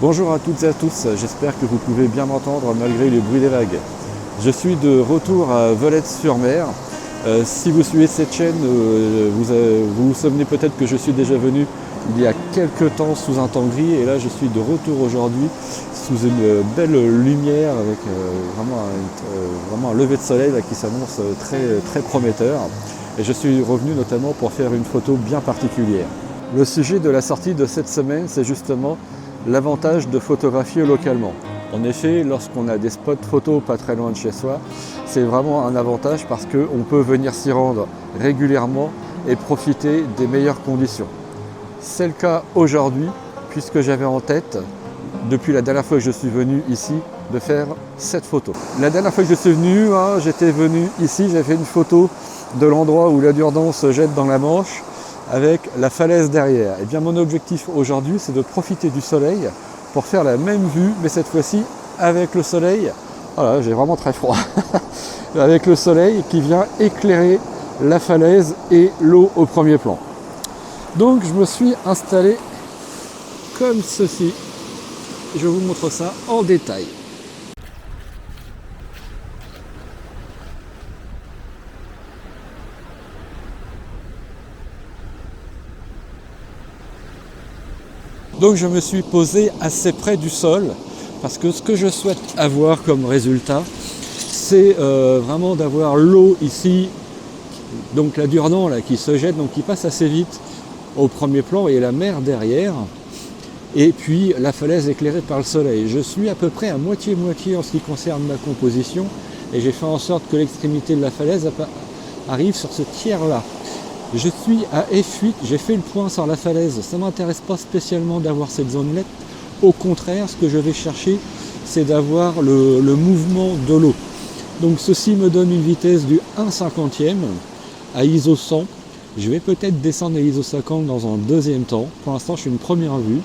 Bonjour à toutes et à tous, j'espère que vous pouvez bien m'entendre malgré les bruits des vagues. Je suis de retour à Volaetz-sur-Mer. Si vous suivez cette chaîne, vous vous souvenez peut-être que je suis déjà venu il y a quelques temps sous un temps gris et là je suis de retour aujourd'hui sous une belle lumière avec vraiment un lever de soleil là, qui s'annonce très prometteur. Et je suis revenu notamment pour faire une photo bien particulière. Le sujet de la sortie de cette semaine, c'est justement l'avantage de photographier localement. En effet, lorsqu'on a des spots photos pas très loin de chez soi, c'est vraiment un avantage parce qu'on peut venir s'y rendre régulièrement et profiter des meilleures conditions. C'est le cas aujourd'hui puisque j'avais en tête, depuis la dernière fois que je suis venu ici, de faire cette photo. La dernière fois que je suis venu, j'étais venu ici, j'ai fait une photo de l'endroit où la Durdan se jette dans la Manche avec la falaise derrière. Et bien mon objectif aujourd'hui, c'est de profiter du soleil pour faire la même vue, mais cette fois-ci avec le soleil. Voilà, j'ai vraiment très froid. Avec le soleil qui vient éclairer la falaise et l'eau au premier plan. Donc je me suis installé comme ceci. Je vous montre ça en détail. Donc je me suis posé assez près du sol parce que ce que je souhaite avoir comme résultat, c'est vraiment d'avoir l'eau ici, donc la Durdan là, qui se jette, donc qui passe assez vite au premier plan et la mer derrière, et puis la falaise éclairée par le soleil. Je suis à peu près à moitié-moitié en ce qui concerne ma composition et j'ai fait en sorte que l'extrémité de la falaise arrive sur ce tiers-là. Je suis à F8, j'ai fait le point sur la falaise, ça ne m'intéresse pas spécialement d'avoir cette zone-là. Au contraire, ce que je vais chercher, c'est d'avoir le mouvement de l'eau. Donc ceci me donne une vitesse du 1/50e à ISO 100. Je vais peut-être descendre à ISO 50 dans un deuxième temps. Pour l'instant, je fais une première vue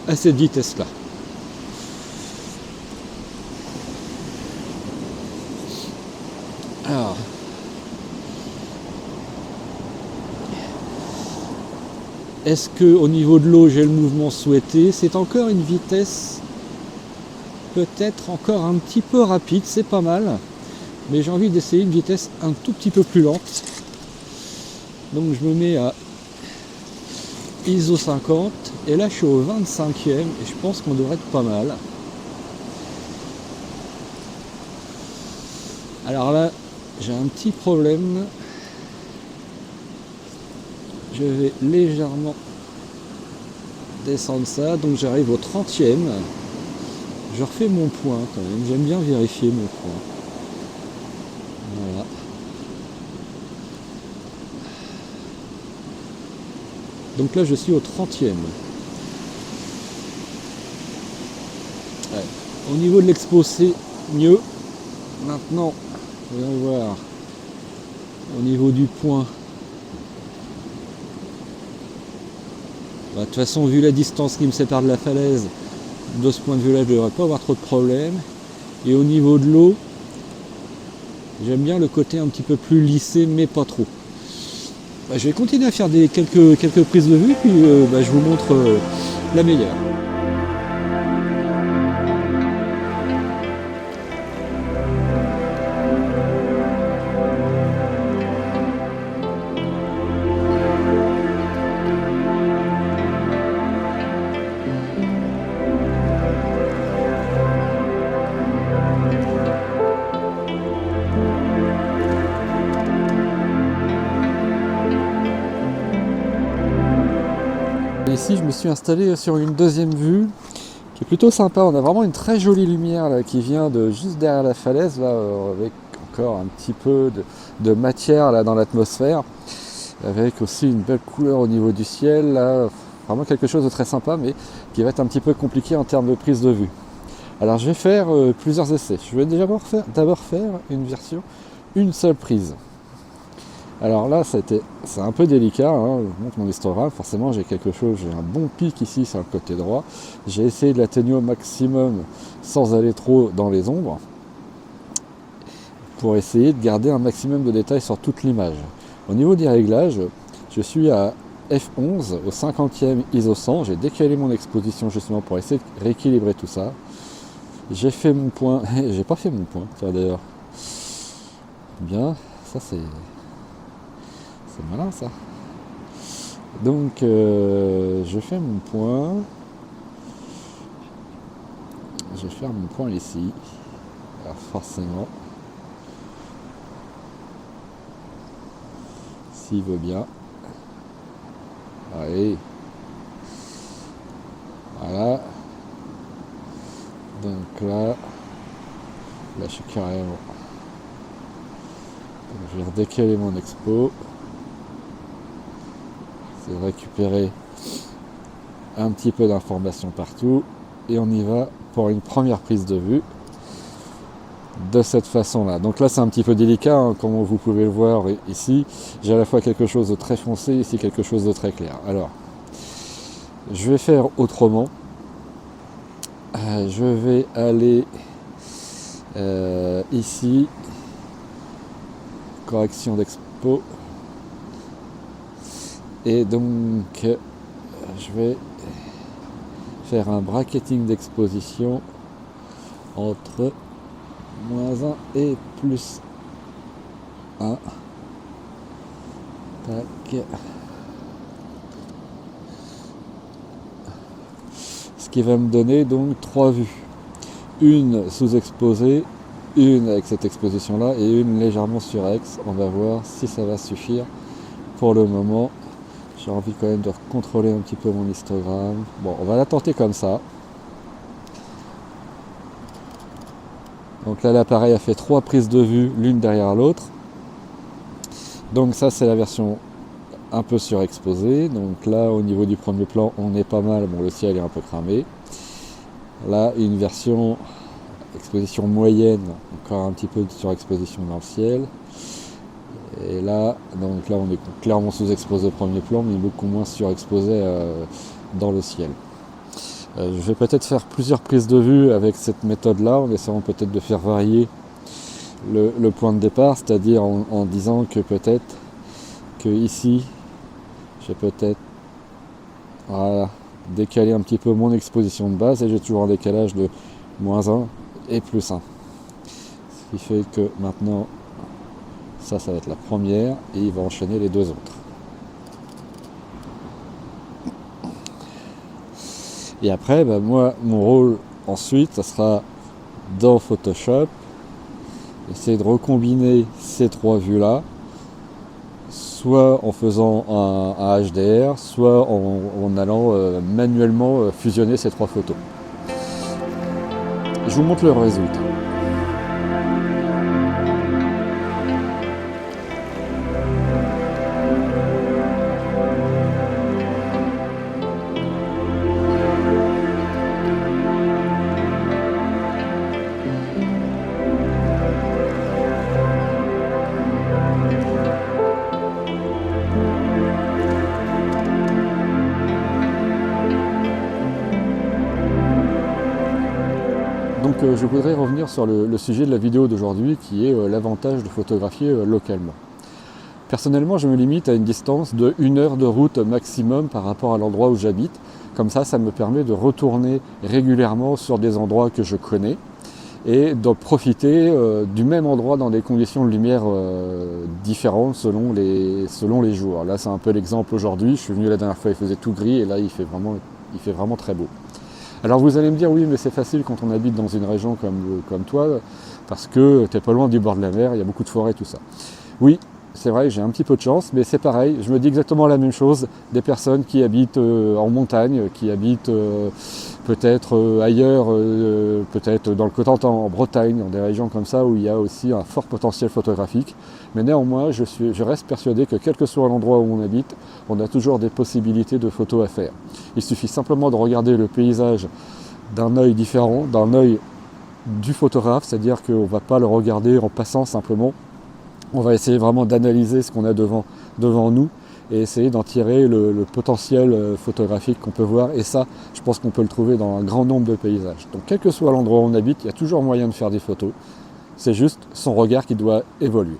à cette vitesse-là. Alors, est-ce qu'au niveau de l'eau, j'ai le mouvement souhaité? C'est encore une vitesse peut-être encore un petit peu rapide, c'est pas mal. Mais j'ai envie d'essayer une vitesse un tout petit peu plus lente. Donc je me mets à ISO 50. Et là, je suis au 25e et je pense qu'on devrait être pas mal. Alors là, j'ai un petit problème. Je vais légèrement descendre ça, donc j'arrive au 30e. Je refais mon point quand même, j'aime bien vérifier mon point. Voilà. Donc là je suis au 30e. Ouais. Au niveau de l'expo c'est mieux. Maintenant, voyons voir. Au niveau du point. De toute façon, vu la distance qui me sépare de la falaise, de ce point de vue-là, je ne devrais pas avoir trop de problèmes. Et au niveau de l'eau, j'aime bien le côté un petit peu plus lissé, mais pas trop. Je vais continuer à faire quelques prises de vue, puis je vous montre la meilleure. Ici, je me suis installé sur une deuxième vue qui est plutôt sympa. On a vraiment une très jolie lumière là, qui vient de juste derrière la falaise, là, avec encore un petit peu de matière là, dans l'atmosphère, avec aussi une belle couleur au niveau du ciel. Là. Vraiment quelque chose de très sympa, mais qui va être un petit peu compliqué en termes de prise de vue. Alors, je vais faire plusieurs essais. Je vais d'abord faire une version, une seule prise. Alors là, c'est un peu délicat, je vous montre mon histogramme, forcément j'ai un bon pic ici sur le côté droit. J'ai essayé de l'atténuer au maximum sans aller trop dans les ombres, pour essayer de garder un maximum de détails sur toute l'image. Au niveau des réglages, je suis à F11 au 50e ISO 100. J'ai décalé mon exposition justement pour essayer de rééquilibrer tout ça. J'ai fait mon point, j'ai pas fait mon point, tiens d'ailleurs. Bien, ça c'est malin ça. Donc je fais mon point. Je vais faire mon point ici. Alors forcément, s'il veut bien. Allez. Voilà. Donc là je suis carrément. Donc, je vais redécaler mon expo. C'est de récupérer un petit peu d'informations partout. Et on y va pour une première prise de vue. De cette façon-là. Donc là c'est un petit peu délicat, hein, comme vous pouvez le voir ici. J'ai à la fois quelque chose de très foncé, ici quelque chose de très clair. Alors, je vais faire autrement. Je vais aller ici, correction d'expo. Et donc, je vais faire un bracketing d'exposition entre -1 et +1. Tac. Ce qui va me donner donc 3 vues. Une sous-exposée, une avec cette exposition là et une légèrement surex. On va voir si ça va suffire. Pour le moment, j'ai envie quand même de contrôler un petit peu mon histogramme. Bon, on va la tenter comme ça. Donc là l'appareil a fait 3 prises de vue l'une derrière l'autre. Donc ça c'est la version un peu surexposée. Donc là au niveau du premier plan on est pas mal. Bon, le ciel est un peu cramé. Là une version exposition moyenne, encore un petit peu de surexposition dans le ciel. Et là, donc là on est clairement sous-exposé au premier plan, mais beaucoup moins surexposé dans le ciel. Je vais peut-être faire plusieurs prises de vue avec cette méthode-là, en essayant peut-être de faire varier le point de départ, c'est-à-dire en disant que peut-être que ici, j'ai peut-être décalé un petit peu mon exposition de base et j'ai toujours un décalage de -1 et +1. Ce qui fait que maintenant, ça va être la première et il va enchaîner les deux autres. Et après, moi, mon rôle ensuite, ça sera dans Photoshop, essayer de recombiner ces 3 vues-là, soit en faisant un HDR, soit en allant manuellement fusionner ces 3 photos. Je vous montre le résultat. Donc je voudrais revenir sur le sujet de la vidéo d'aujourd'hui qui est l'avantage de photographier localement. Personnellement, je me limite à une distance de 1 heure de route maximum par rapport à l'endroit où j'habite. Comme ça me permet de retourner régulièrement sur des endroits que je connais et de profiter du même endroit dans des conditions de lumière différentes selon les jours. Là, c'est un peu l'exemple aujourd'hui. Je suis venu la dernière fois, il faisait tout gris et là, il fait vraiment très beau. Alors vous allez me dire, oui, mais c'est facile quand on habite dans une région comme toi, parce que tu n'es pas loin du bord de la mer, il y a beaucoup de forêts, tout ça. Oui, c'est vrai, j'ai un petit peu de chance, mais c'est pareil, je me dis exactement la même chose des personnes qui habitent en montagne, qui habitent peut-être ailleurs, peut-être dans le Cotentin, en Bretagne, dans des régions comme ça où il y a aussi un fort potentiel photographique. Mais néanmoins, je reste persuadé que quel que soit l'endroit où on habite, on a toujours des possibilités de photos à faire. Il suffit simplement de regarder le paysage d'un œil différent, d'un œil du photographe, c'est-à-dire qu'on ne va pas le regarder en passant simplement. On va essayer vraiment d'analyser ce qu'on a devant nous et essayer d'en tirer le potentiel photographique qu'on peut voir. Et ça, je pense qu'on peut le trouver dans un grand nombre de paysages. Donc quel que soit l'endroit où on habite, il y a toujours moyen de faire des photos. C'est juste son regard qui doit évoluer.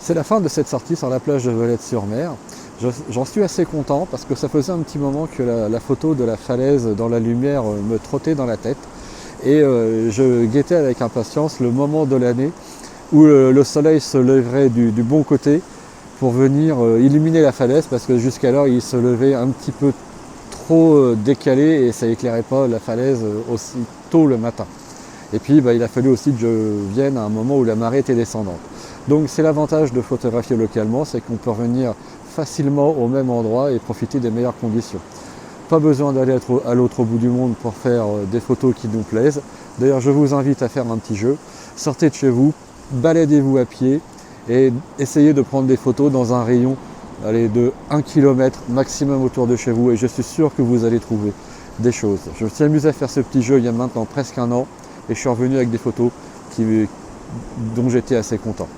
C'est la fin de cette sortie sur la plage de Veulettes-sur-Mer. J'en suis assez content parce que ça faisait un petit moment que la photo de la falaise dans la lumière me trottait dans la tête. Et je guettais avec impatience le moment de l'année où le soleil se lèverait du bon côté pour venir illuminer la falaise, parce que jusqu'alors il se levait un petit peu trop décalé et ça éclairait pas la falaise aussi tôt le matin. Et puis il a fallu aussi que je vienne à un moment où la marée était descendante. Donc c'est l'avantage de photographier localement, c'est qu'on peut revenir facilement au même endroit et profiter des meilleures conditions. Pas besoin d'aller à l'autre bout du monde pour faire des photos qui nous plaisent. D'ailleurs, je vous invite à faire un petit jeu. Sortez de chez vous, baladez-vous à pied et essayez de prendre des photos dans un rayon de 1 km maximum autour de chez vous, et je suis sûr que vous allez trouver des choses. Je me suis amusé à faire ce petit jeu il y a maintenant presque un an et je suis revenu avec des photos dont j'étais assez content.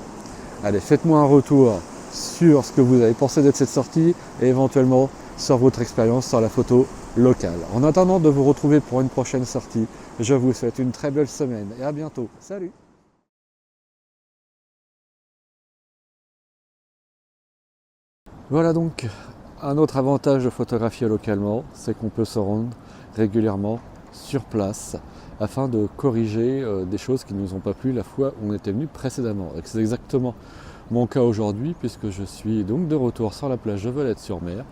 Allez, faites-moi un retour sur ce que vous avez pensé de cette sortie et éventuellement sur votre expérience sur la photo locale. En attendant de vous retrouver pour une prochaine sortie, je vous souhaite une très belle semaine et à bientôt. Salut! Voilà donc un autre avantage de photographier localement, c'est qu'on peut se rendre régulièrement sur place afin de corriger des choses qui ne nous ont pas plu la fois où on était venu précédemment. C'est exactement mon cas aujourd'hui, puisque je suis donc de retour sur la plage de Veulettes-sur-Mer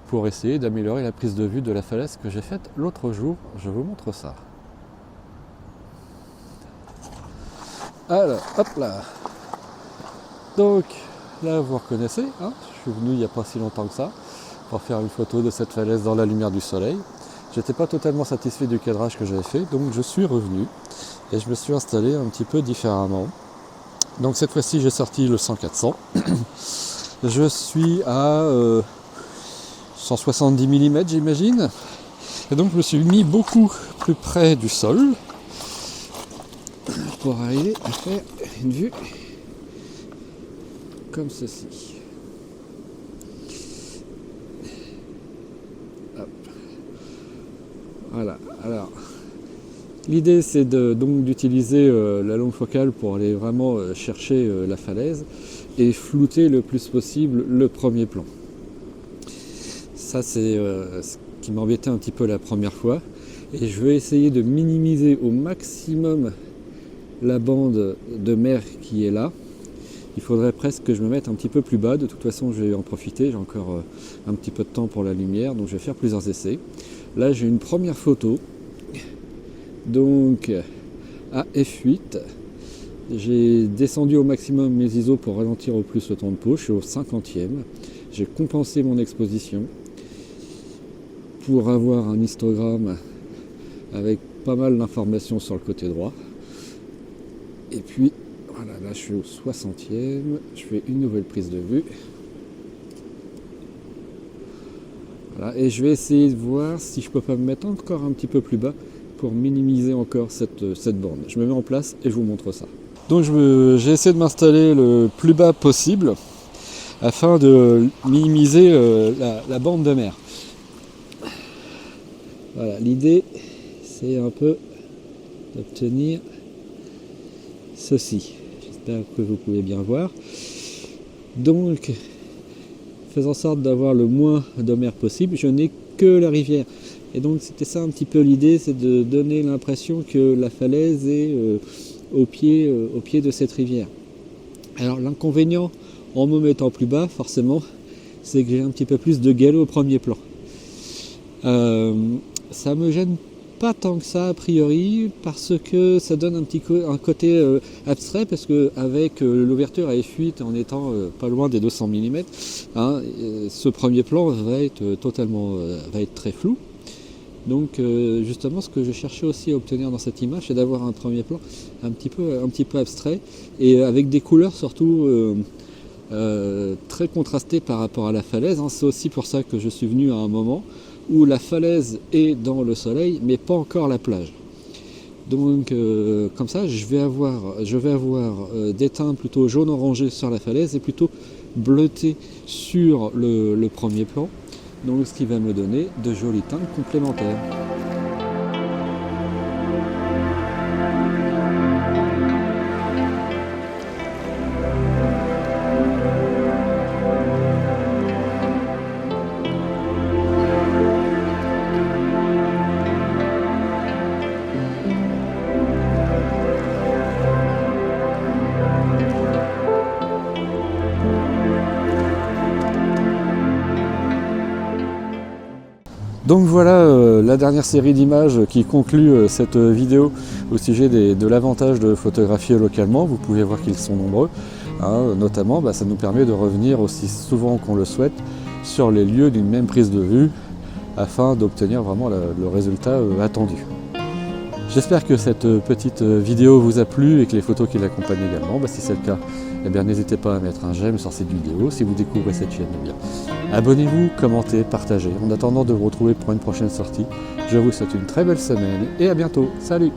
pour essayer d'améliorer la prise de vue de la falaise que j'ai faite l'autre jour. Je vous montre ça. Alors, hop là. Donc là, vous reconnaissez, hein, je suis venu il n'y a pas si longtemps que ça pour faire une photo de cette falaise dans la lumière du soleil. J'étais pas totalement satisfait du cadrage que j'avais fait, donc je suis revenu et je me suis installé un petit peu différemment. Donc cette fois-ci, j'ai sorti le 100-400. Je suis à 170 mm, j'imagine. Et donc je me suis mis beaucoup plus près du sol pour arriver à faire une vue comme ceci. Hop. Voilà, alors l'idée c'est donc d'utiliser la longue focale pour aller vraiment chercher la falaise et flouter le plus possible le premier plan. Ça c'est ce qui m'embêtait un petit peu la première fois, et je vais essayer de minimiser au maximum la bande de mer qui est là. Il faudrait presque que je me mette un petit peu plus bas. De toute façon, je vais en profiter. J'ai encore un petit peu de temps pour la lumière, donc je vais faire plusieurs essais. Là, j'ai une première photo, donc à f8. J'ai descendu au maximum mes ISO pour ralentir au plus le temps de pause. Je suis au 50e. J'ai compensé mon exposition pour avoir un histogramme avec pas mal d'informations sur le côté droit. Et puis voilà, là je suis au 60e, je fais une nouvelle prise de vue. Voilà, et je vais essayer de voir si je peux pas me mettre encore un petit peu plus bas pour minimiser encore cette bande. Je me mets en place et je vous montre ça. Donc j'ai essayé de m'installer le plus bas possible afin de minimiser la bande de mer. Voilà, l'idée c'est un peu d'obtenir ceci. J'espère que vous pouvez bien voir. Donc, faisant en sorte d'avoir le moins de mer possible, je n'ai que la rivière. Et donc c'était ça un petit peu l'idée, c'est de donner l'impression que la falaise est au pied de cette rivière. Alors l'inconvénient en me mettant plus bas, forcément, c'est que j'ai un petit peu plus de galop au premier plan. Ça me gêne pas tant que ça a priori, parce que ça donne un côté abstrait, parce que avec l'ouverture à f8 en étant pas loin des 200 mm, hein, ce premier plan va être très flou. Donc justement, ce que je cherchais aussi à obtenir dans cette image, c'est d'avoir un premier plan un petit peu abstrait et avec des couleurs surtout très contrastées par rapport à la falaise, hein. C'est aussi pour ça que je suis venu à un moment où la falaise est dans le soleil, mais pas encore la plage. Donc comme ça, je vais avoir des teints plutôt jaune-orangé sur la falaise et plutôt bleuté sur le premier plan. Donc ce qui va me donner de jolies teintes complémentaires. Donc voilà la dernière série d'images qui conclut cette vidéo au sujet de l'avantage de photographier localement. Vous pouvez voir qu'ils sont nombreux. Notamment, ça nous permet de revenir aussi souvent qu'on le souhaite sur les lieux d'une même prise de vue afin d'obtenir vraiment le résultat attendu. J'espère que cette petite vidéo vous a plu et que les photos qui l'accompagnent également. Si c'est le cas, n'hésitez pas à mettre un j'aime sur cette vidéo. Si vous découvrez cette chaîne, abonnez-vous, commentez, partagez. En attendant de vous retrouver pour une prochaine sortie, je vous souhaite une très belle semaine et à bientôt. Salut!